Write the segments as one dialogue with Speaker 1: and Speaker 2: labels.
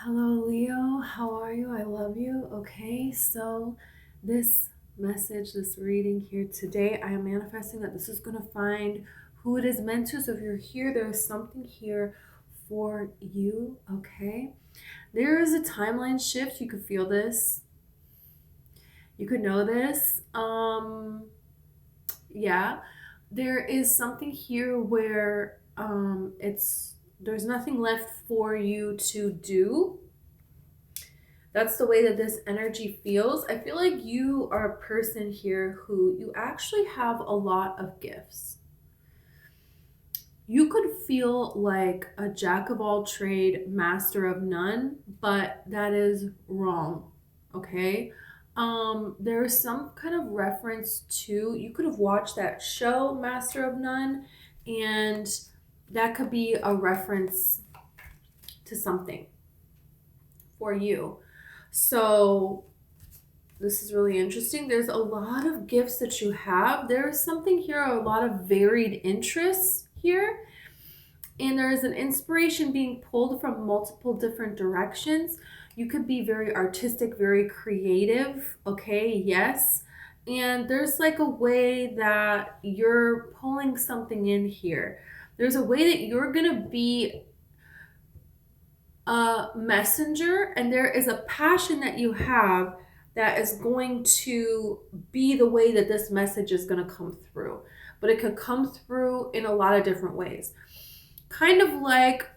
Speaker 1: Hello, Leo. How are you? I love you. Okay, so this message, this reading here today, I am manifesting that this is going to find who it is meant to. So if you're here, there's something here for you. Okay, there is a timeline shift. You could feel this, you could know this. Yeah, there is something here where there's nothing left for you to do. That's the way that this energy feels. I feel like you are a person here who you actually have a lot of gifts. You could feel like a jack of all trade, master of none, but that is wrong. Okay? There is some kind of reference to, you could have watched that show, Master of None, and that could be a reference to something for you. So this is really interesting. There's a lot of gifts that you have. There's something here, a lot of varied interests here. And there is an inspiration being pulled from multiple different directions. You could be very artistic, very creative. Okay, yes. And there's like a way that you're pulling something in here. There's a way that you're going to be a messenger, and there is a passion that you have that is going to be the way that this message is going to come through. But it could come through in a lot of different ways. Kind of like,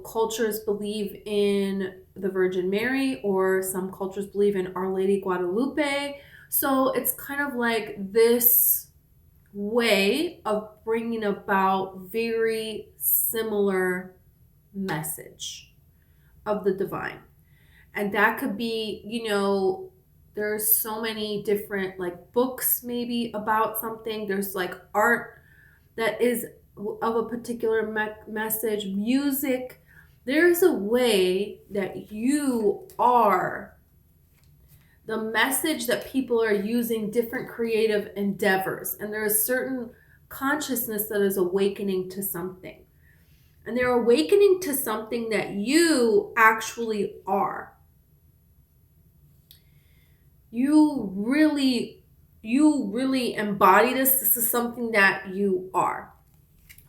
Speaker 1: cultures believe in the Virgin Mary, or some cultures believe in Our Lady Guadalupe. So it's kind of like this way of bringing about very similar message of the divine. And that could be, there's so many different like books maybe about something. There's like art that is of a particular message, music. There's a way that you are the message that people are using, different creative endeavors, and there is certain consciousness that is awakening to something. And they're awakening to something that you actually are. You really embody this. This is something that you are.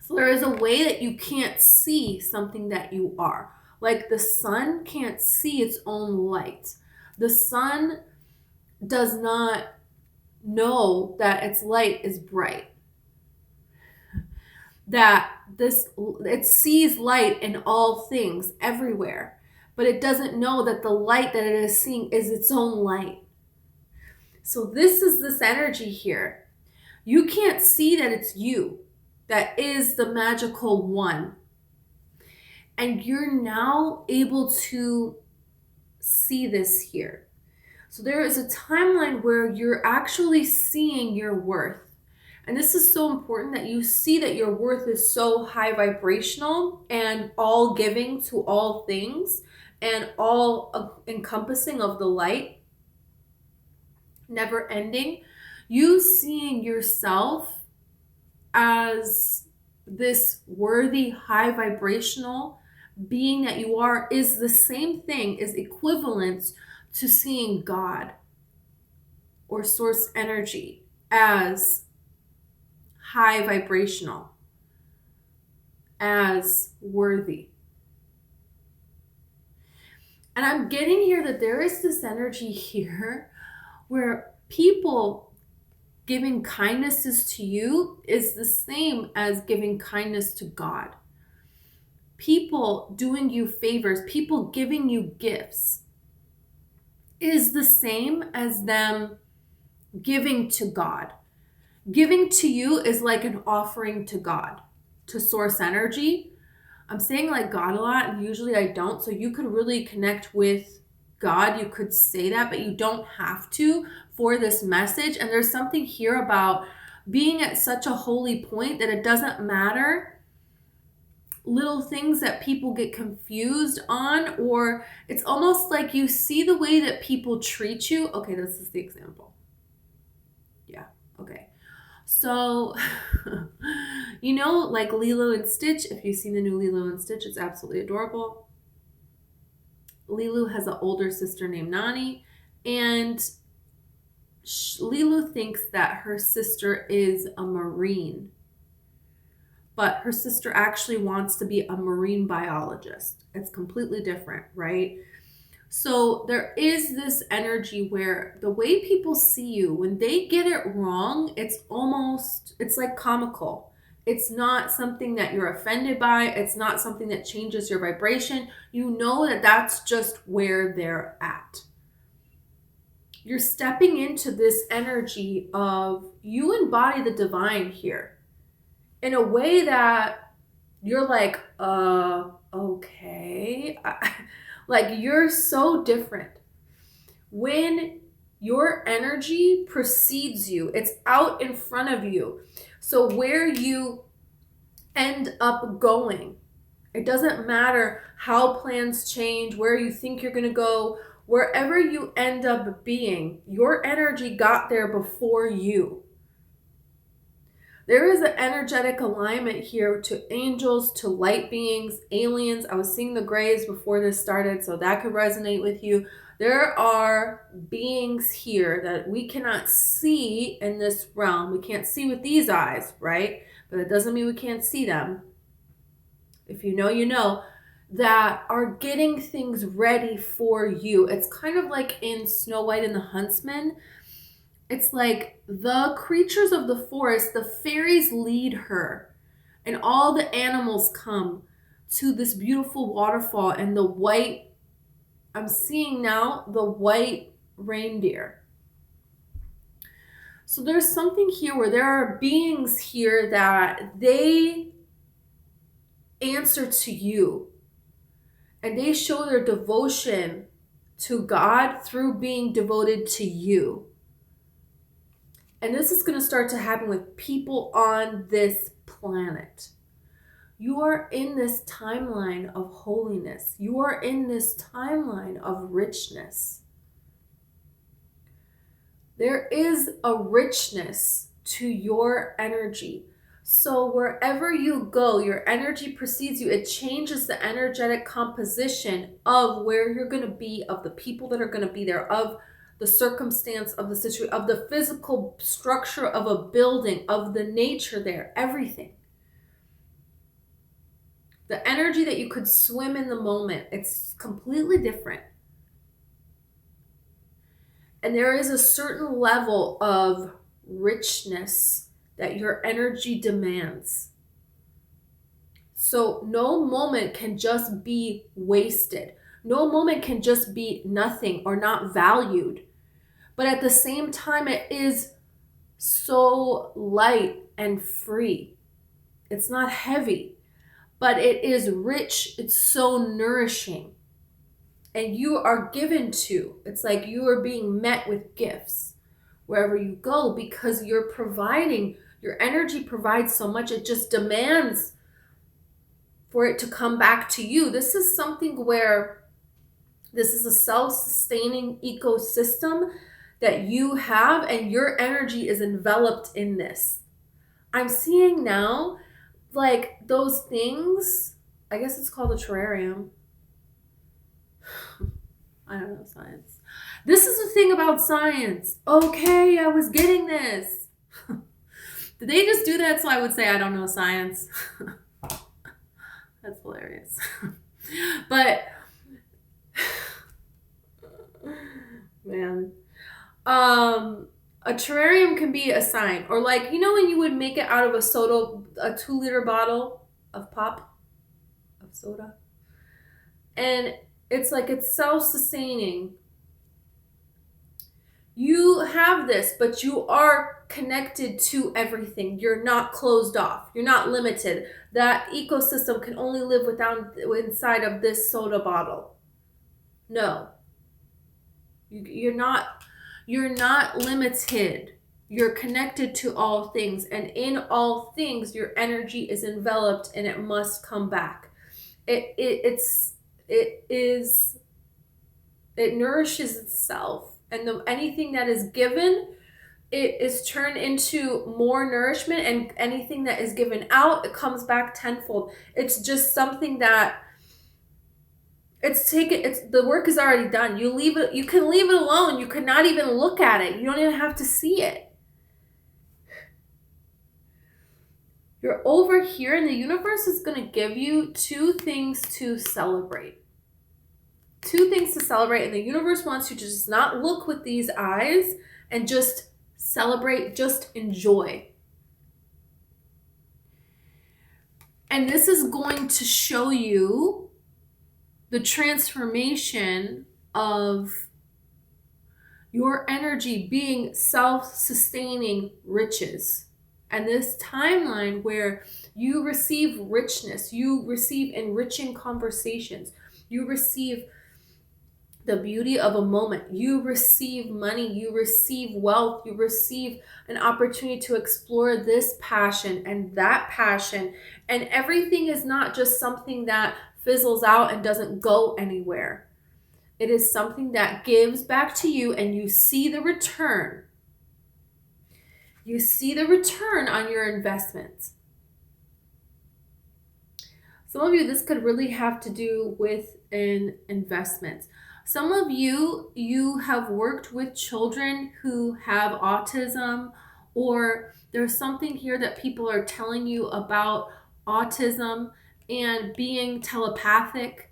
Speaker 1: So there is a way that you can't see something that you are. Like the sun can't see its own light. The sun does not know that its light is bright. That it sees light in all things everywhere, but it doesn't know that the light that it is seeing is its own light. So this is this energy here. You can't see that it's you that is the magical one, and you're now able to see this here. So there is a timeline where you're actually seeing your worth. And this is so important, that you see that your worth is so high vibrational and all giving to all things and all encompassing of the light, never ending. You seeing yourself as this worthy, high vibrational being that you are is the same thing, is equivalent to seeing God or source energy as high vibrational, as worthy. And I'm getting here that there is this energy here where people giving kindnesses to you is the same as giving kindness to God. People doing you favors, people giving you gifts is the same as them giving to God. Giving to you is like an offering to God, to source energy. I'm saying like God a lot, and usually I don't. So you could really connect with God. You could say that, but you don't have to for this message. And there's something here about being at such a holy point that it doesn't matter little things that people get confused on, or it's almost like you see the way that people treat you. Okay, this is the example. Yeah, okay. So, like Lilo and Stitch, if you've seen the new Lilo and Stitch, it's absolutely adorable. Lilu has an older sister named Nani, and Lilu thinks that her sister is a Marine, but her sister actually wants to be a marine biologist. It's completely different, right? So there is this energy where the way people see you, when they get it wrong, it's like comical. It's not something that you're offended by. It's not something that changes your vibration. You know that that's just where they're at. You're stepping into this energy of you embody the divine here in a way that you're like, okay. Like, you're so different. When your energy precedes you, it's out in front of you. So where you end up going, it doesn't matter how plans change, where you think you're going to go, wherever you end up being, your energy got there before you. There is an energetic alignment here to angels, to light beings, aliens. I was seeing the grays before this started, so that could resonate with you. There are beings here that we cannot see in this realm. We can't see with these eyes, right? But it doesn't mean we can't see them. If you know, you know, that are getting things ready for you. It's kind of like in Snow White and the Huntsman. It's like the creatures of the forest, the fairies lead her, and all the animals come to this beautiful waterfall, and the white, I'm seeing now, the white reindeer. So there's something here where there are beings here that they answer to you, and they show their devotion to God through being devoted to you. And this is going to start to happen with people on this planet. You are in this timeline of holiness. You are in this timeline of richness. There is a richness to your energy. So wherever you go, your energy precedes you. It changes the energetic composition of where you're going to be, of the people that are going to be there, of the circumstance, of the situation, of the physical structure of a building, of the nature there, everything. The energy that you could swim in the moment, it's completely different. And there is a certain level of richness that your energy demands. So no moment can just be wasted. No moment can just be nothing or not valued. But at the same time, it is so light and free. It's not heavy, but it is rich. It's so nourishing. And you are given to. It's like you are being met with gifts wherever you go, because you're providing, your energy provides so much. It just demands for it to come back to you. This is something where this is a self-sustaining ecosystem that you have, and your energy is enveloped in this. I'm seeing now, like, those things, I guess it's called a terrarium. I don't know science. This is the thing about science. Okay, I was getting this. Did they just do that so I would say I don't know science? That's hilarious. But, man. A terrarium can be a sign, or like, you know, when you would make it out of a 2-liter bottle of pop, of soda, and it's like it's self-sustaining. You have this, but you are connected to everything. You're not closed off. You're not limited. That ecosystem can only live inside of this soda bottle. No. You're not limited. You're connected to all things, and in all things your energy is enveloped, and it must come back. It nourishes itself, and anything that is given, it is turned into more nourishment, and anything that is given out, it comes back tenfold. It's just something that It's the work is already done. You leave it, you can leave it alone. You could not even look at it. You don't even have to see it. You're over here and the universe is going to give you two things to celebrate. Two things to celebrate, and the universe wants you to just not look with these eyes and just celebrate, just enjoy. And this is going to show you the transformation of your energy being self-sustaining riches. And this timeline where you receive richness, you receive enriching conversations, you receive the beauty of a moment, you receive money, you receive wealth, you receive an opportunity to explore this passion and that passion. And everything is not just something that fizzles out and doesn't go anywhere. It is something that gives back to you, and you see the return. You see the return on your investments. Some of you, this could really have to do with an investment. Some of you, you have worked with children who have autism, or there's something here that people are telling you about autism and being telepathic.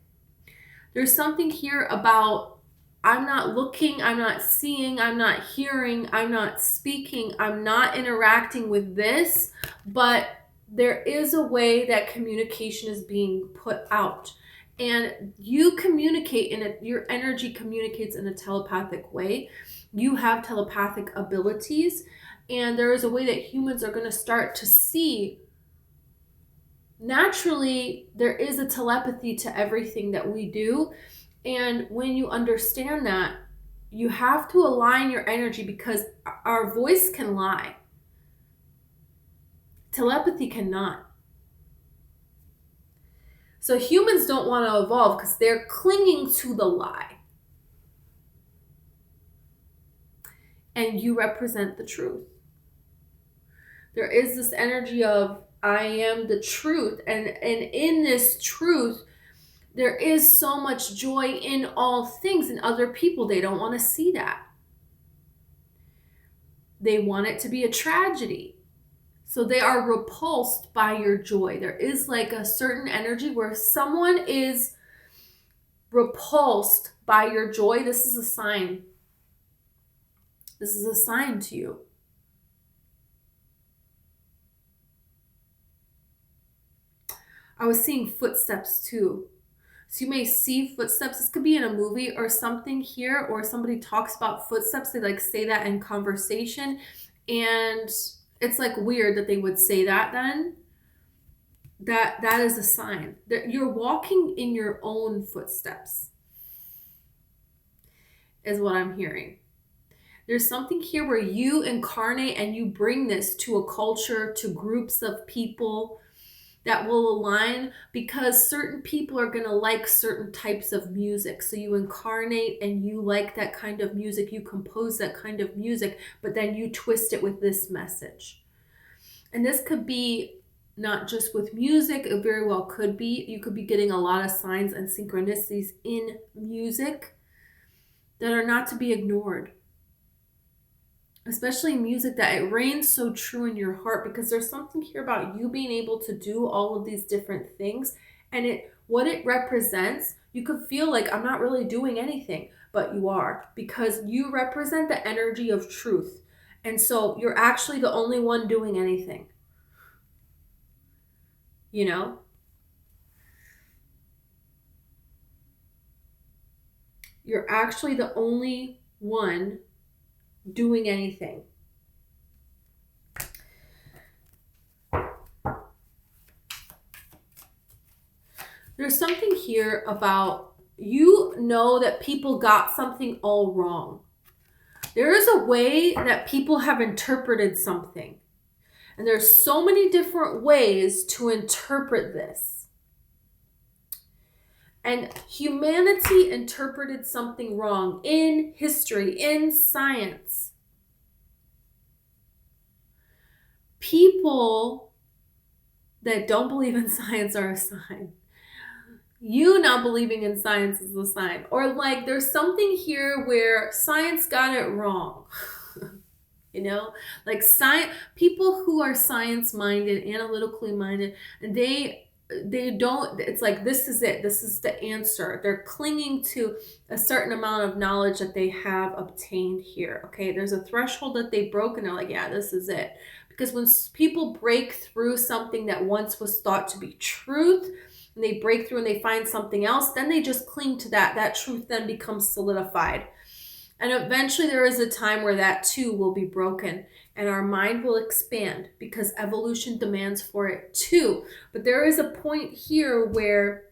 Speaker 1: There's something here about, I'm not looking, I'm not seeing, I'm not hearing, I'm not speaking, I'm not interacting with this, but there is a way that communication is being put out. And you communicate in it, your energy communicates in a telepathic way. You have telepathic abilities, and there is a way that humans are going to start to see. Naturally, there is a telepathy to everything that we do. And when you understand that, you have to align your energy, because our voice can lie. Telepathy cannot. So humans don't want to evolve because they're clinging to the lie. And you represent the truth. There is this energy of, I am the truth. And in this truth, there is so much joy in all things. And other people, they don't want to see that. They want it to be a tragedy. So they are repulsed by your joy. There is like a certain energy where someone is repulsed by your joy. This is a sign. This is a sign to you. I was seeing footsteps too. So you may see footsteps. This could be in a movie or something here, or somebody talks about footsteps. They like say that in conversation. And it's like weird that they would say that then. That is a sign that you're walking in your own footsteps, is what I'm hearing. There's something here where you incarnate and you bring this to a culture, to groups of people that will align, because certain people are going to like certain types of music. So you incarnate and you like that kind of music, you compose that kind of music, but then you twist it with this message. And this could be not just with music, it very well could be. You could be getting a lot of signs and synchronicities in music that are not to be ignored. Especially music that it reigns so true in your heart, because there's something here about you being able to do all of these different things, and what it represents, you could feel like, I'm not really doing anything, but you are, because you represent the energy of truth. And so you're actually the only one doing anything. You know? You're actually the only one doing anything. There's something here about, you know that people got something all wrong. There is a way that people have interpreted something. And there's so many different ways to interpret this. And humanity interpreted something wrong in history, in science. People that don't believe in science are a sign. You not believing in science is a sign. Or like there's something here where science got it wrong. You know, like science people who are science minded, analytically minded, and they don't, it's like this is it, this is the answer. They're clinging to a certain amount of knowledge that they have obtained here. Okay, there's a threshold that they broke and they're like, yeah, this is it. Because when people break through something that once was thought to be truth, and they break through and they find something else, then they just cling to that truth then becomes solidified. And eventually there is a time where that too will be broken and our mind will expand because evolution demands for it too. But there is a point here where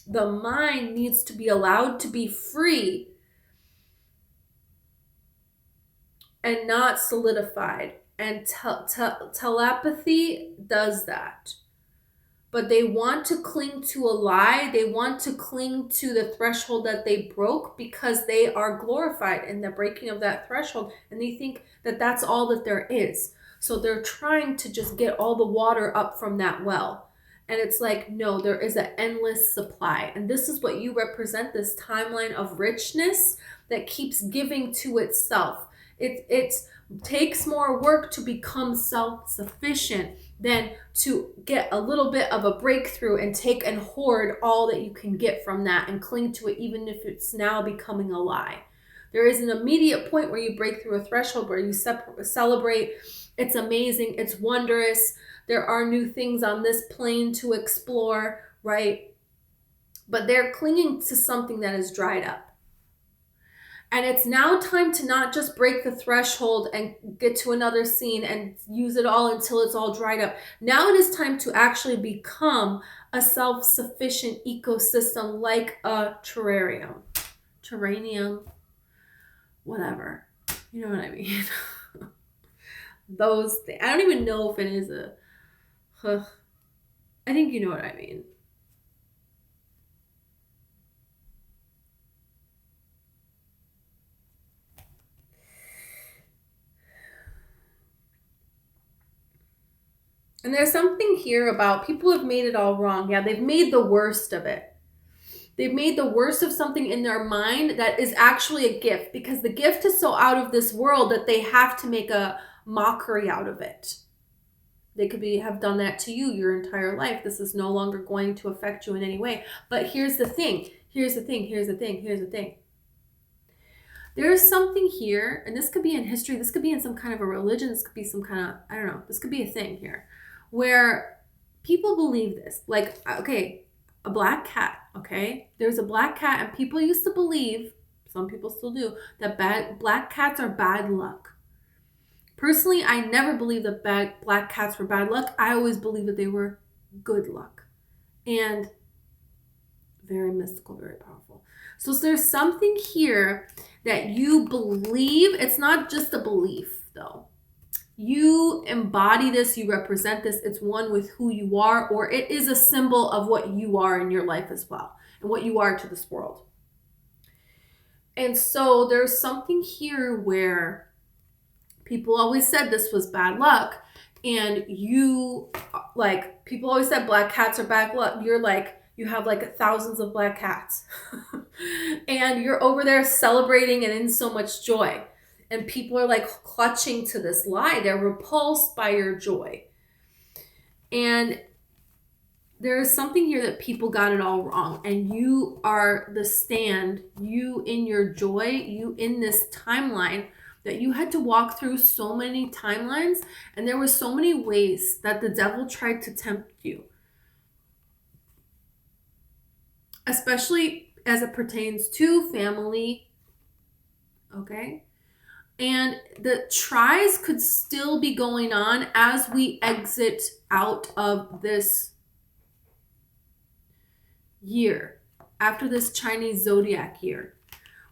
Speaker 1: the mind needs to be allowed to be free and not solidified. And telepathy does that. But they want to cling to a lie. They want to cling to the threshold that they broke because they are glorified in the breaking of that threshold. And they think that that's all that there is. So they're trying to just get all the water up from that well. And it's like, no, there is an endless supply. And this is what you represent, this timeline of richness that keeps giving to itself. It takes more work to become self-sufficient than to get a little bit of a breakthrough and take and hoard all that you can get from that and cling to it, even if it's now becoming a lie. There is an immediate point where you break through a threshold where you celebrate. It's amazing. It's wondrous. There are new things on this plane to explore, right? But they're clinging to something that is dried up. And it's now time to not just break the threshold and get to another scene and use it all until it's all dried up. Now it is time to actually become a self-sufficient ecosystem like a terrarium, whatever. You know what I mean? Those things. I don't even know if it is I think you know what I mean. And there's something here about people have made it all wrong. Yeah, they've made the worst of it. They've made the worst of something in their mind that is actually a gift because the gift is so out of this world that they have to make a mockery out of it. They could have done that to you your entire life. This is no longer going to affect you in any way. But here's the thing. Here's the thing. There's something here, and this could be in history. This could be in some kind of a religion. This could be some kind of, I don't know. This could be a thing here where people believe this. Like, okay, a black cat, okay? There's a black cat, and people used to believe, some people still do, that black cats are bad luck. Personally, I never believed that black cats were bad luck. I always believed that they were good luck. And very mystical, very powerful. So there's something here that you believe. It's not just a belief, though. You embody this, you represent this, it's one with who you are, or it is a symbol of what you are in your life as well, and what you are to this world. And so there's something here where people always said this was bad luck, and you, like, people always said black cats are bad luck. You're like, you have like thousands of black cats, and you're over there celebrating and in so much joy. And people are like clutching to this lie. They're repulsed by your joy. And there is something here that people got it all wrong. And you are the stand, you in your joy, you in this timeline that you had to walk through so many timelines. And there were so many ways that the devil tried to tempt you. Especially as it pertains to family. Okay? And the tries could still be going on as we exit out of this year, after this Chinese zodiac year.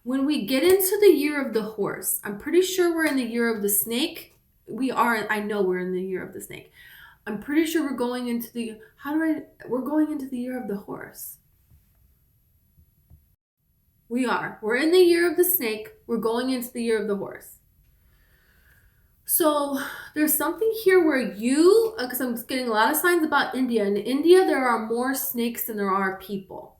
Speaker 1: When we get into the year of the horse, I'm pretty sure we're in the year of the snake. We are, I know we're in the year of the snake. I'm pretty sure we're going into the, we're going into the year of the horse. We are. We're in the year of the snake. We're going into the year of the horse. So there's something here where you, because I'm getting a lot of signs about India. In India, there are more snakes than there are people.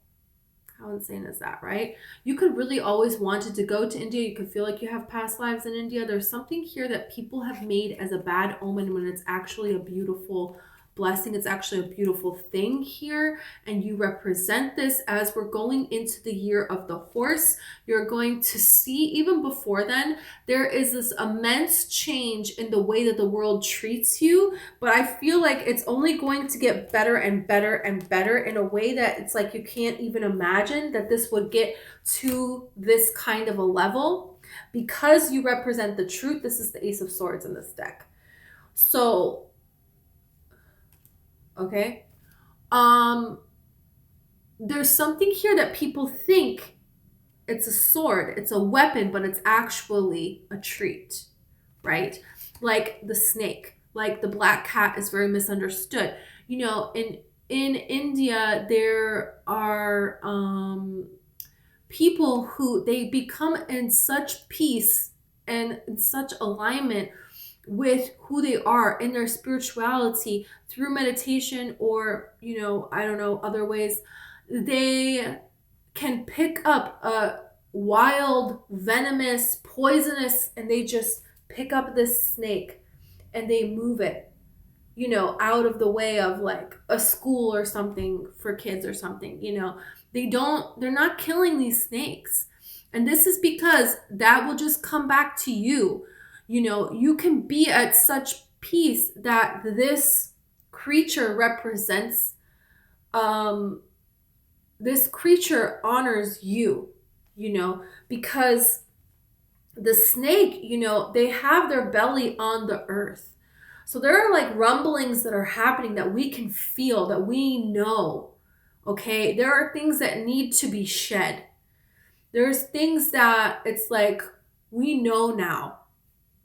Speaker 1: How insane is that, right? You could really always wanted to go to India. You could feel like you have past lives in India. There's something here that people have made as a bad omen when it's actually a beautiful blessing. It's actually a beautiful thing here. And you represent this as we're going into the year of the horse. You're going to see, even before then, there is this immense change in the way that the world treats you. But I feel like it's only going to get better and better and better in a way that it's like you can't even imagine that this would get to this kind of a level, because you represent the truth. This is the Ace of Swords in this deck. So, okay. There's something here that people think it's a sword, it's a weapon, but it's actually a treat, right? Like the snake, like the black cat is very misunderstood. You know, in India, there are people who they become in such peace and in such alignment with who they are in their spirituality through meditation, or, you know, I don't know, other ways. They can pick up a wild, venomous, poisonous, and they just pick up this snake and they move it, you know, out of the way of like a school or something for kids or something, you know. They're not killing these snakes. And this is because that will just come back to you. You know, you can be at such peace that this creature represents, this creature honors you, you know, because the snake, you know, they have their belly on the earth. So there are like rumblings that are happening that we can feel, that we know, okay? There are things that need to be shed. There's things that it's like we know now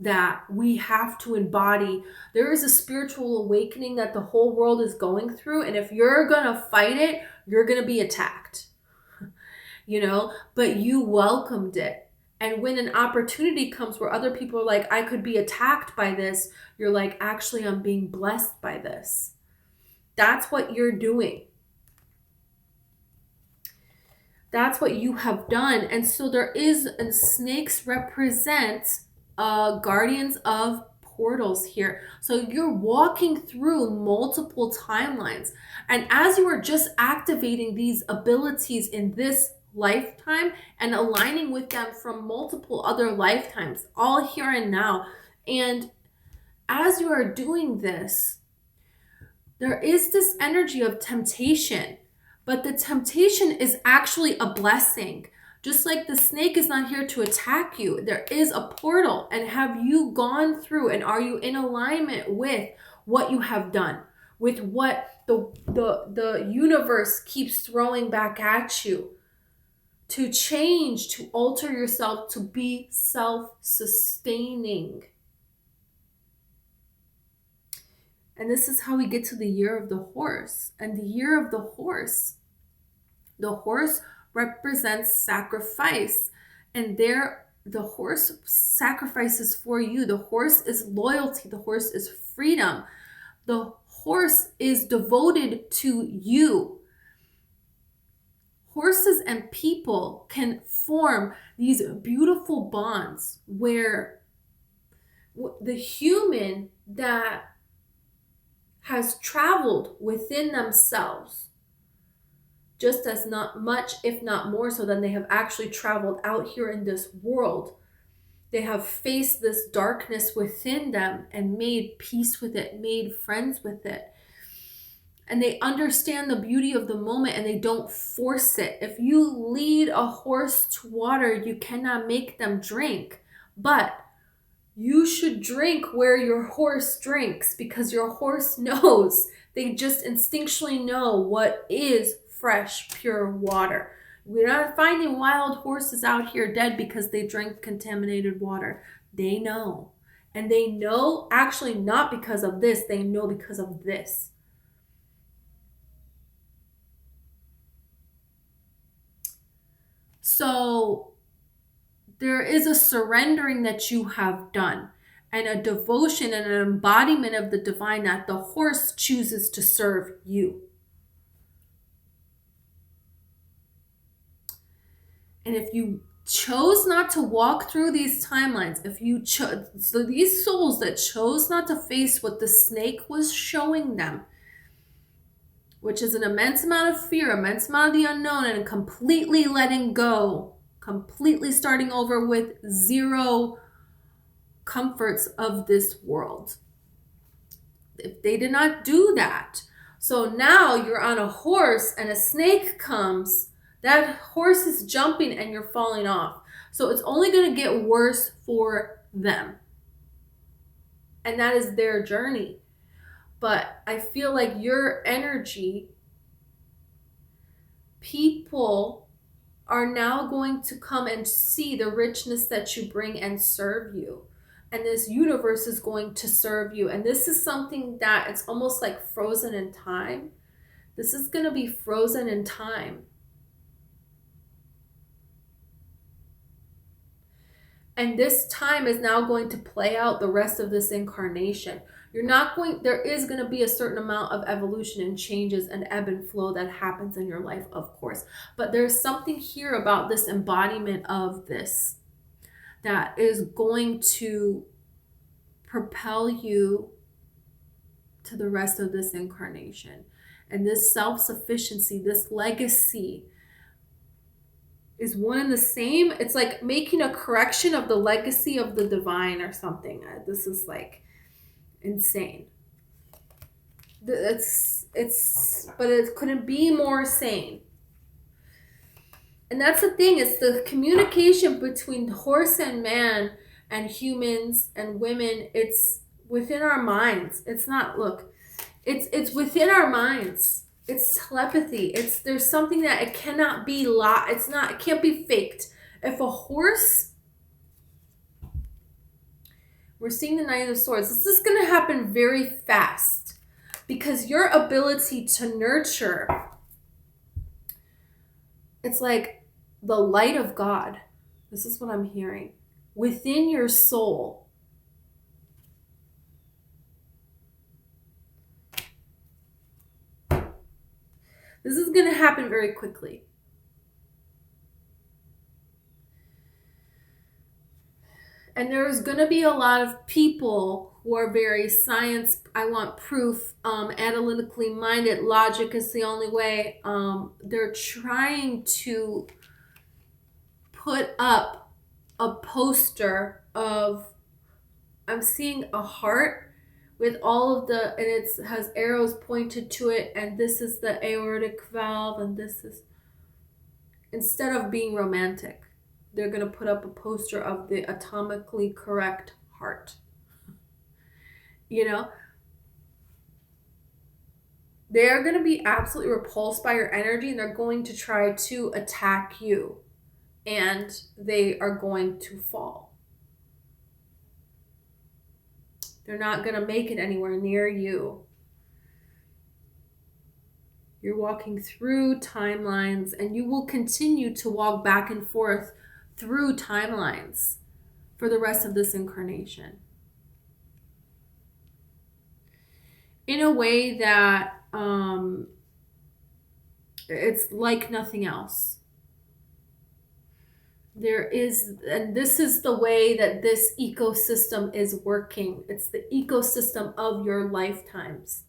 Speaker 1: that we have to embody. There is a spiritual awakening that the whole world is going through. And if you're going to fight it, you're going to be attacked, you know, but you welcomed it. And when an opportunity comes where other people are like, I could be attacked by this, you're like, actually, I'm being blessed by this. That's what you're doing. That's what you have done. And so there is, and snakes represent guardians of portals here. So you're walking through multiple timelines. And as you are just activating these abilities in this lifetime and aligning with them from multiple other lifetimes, all here and now. And as you are doing this, there is this energy of temptation, but the temptation is actually a blessing. Just like the snake is not here to attack you, there is a portal. And have you gone through, and are you in alignment with what you have done, with what the universe keeps throwing back at you, to change, to alter yourself, to be self-sustaining? And this is how we get to the year of the horse. And the year of the horse represents sacrifice. And there, the horse sacrifices for you. The horse is loyalty. The horse is freedom. The horse is devoted to you. Horses and people can form these beautiful bonds where the human that has traveled within themselves just as not much, if not more so, than they have actually traveled out here in this world. They have faced this darkness within them and made peace with it, made friends with it. And they understand the beauty of the moment and they don't force it. If you lead a horse to water, you cannot make them drink. But you should drink where your horse drinks, because your horse knows. They just instinctually know what is fresh, pure water. We're not finding wild horses out here dead because they drank contaminated water. They know. And they know actually not because of this, they know because of this. So there is a surrendering that you have done, and a devotion and an embodiment of the divine that the horse chooses to serve you. And if you chose not to walk through these timelines, so these souls that chose not to face what the snake was showing them, which is an immense amount of fear, immense amount of the unknown, and completely letting go, completely starting over with zero comforts of this world. If they did not do that, so now you're on a horse and a snake comes, that horse is jumping and you're falling off. So it's only going to get worse for them. And that is their journey. But I feel like your energy, people are now going to come and see the richness that you bring and serve you. And this universe is going to serve you. And this is something that it's almost like frozen in time. This is going to be frozen in time. And this time is now going to play out the rest of this incarnation. There is going to be a certain amount of evolution and changes and ebb and flow that happens in your life, of course. But there's something here about this embodiment of this that is going to propel you to the rest of this incarnation. And this self-sufficiency, this legacy is one and the same. It's like making a correction of the legacy of the divine or something. This is like insane. But it couldn't be more sane. And that's the thing, it's the communication between horse and man and humans and women. It's within our minds. It's not, look, it's within our minds. It's telepathy. There's something that it cannot be it can't be faked. If a horse, we're seeing the Knight of Swords. This is going to happen very fast because your ability to nurture, it's like the light of God. This is what I'm hearing. Within your soul. This is going to happen very quickly. And there's going to be a lot of people who are very science, I want proof, analytically minded, logic is the only way. They're trying to put up a poster of, I'm seeing a heart with all of and it has arrows pointed to it, and this is the aortic valve, and this is, instead of being romantic, they're going to put up a poster of the atomically correct heart. You know? They're going to be absolutely repulsed by your energy, and they're going to try to attack you. And they are going to fall. They're not going to make it anywhere near you. You're walking through timelines, and you will continue to walk back and forth through timelines for the rest of this incarnation. In a way that it's like nothing else. And this is the way that this ecosystem is working. It's the ecosystem of your lifetimes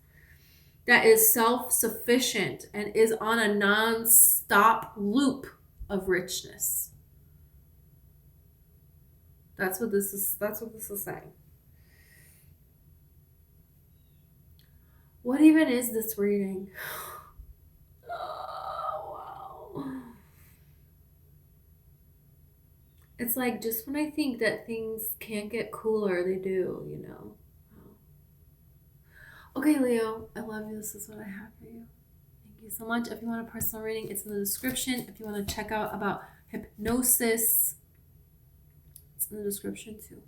Speaker 1: that is self-sufficient and is on a non-stop loop of richness. That's what this is saying. What even is this reading? Oh, wow. It's like, just when I think that things can't get cooler, they do, you know. Okay, Leo, I love you. This is what I have for you. Thank you so much. If you want a personal reading, it's in the description. If you want to check out about hypnosis, it's in the description too.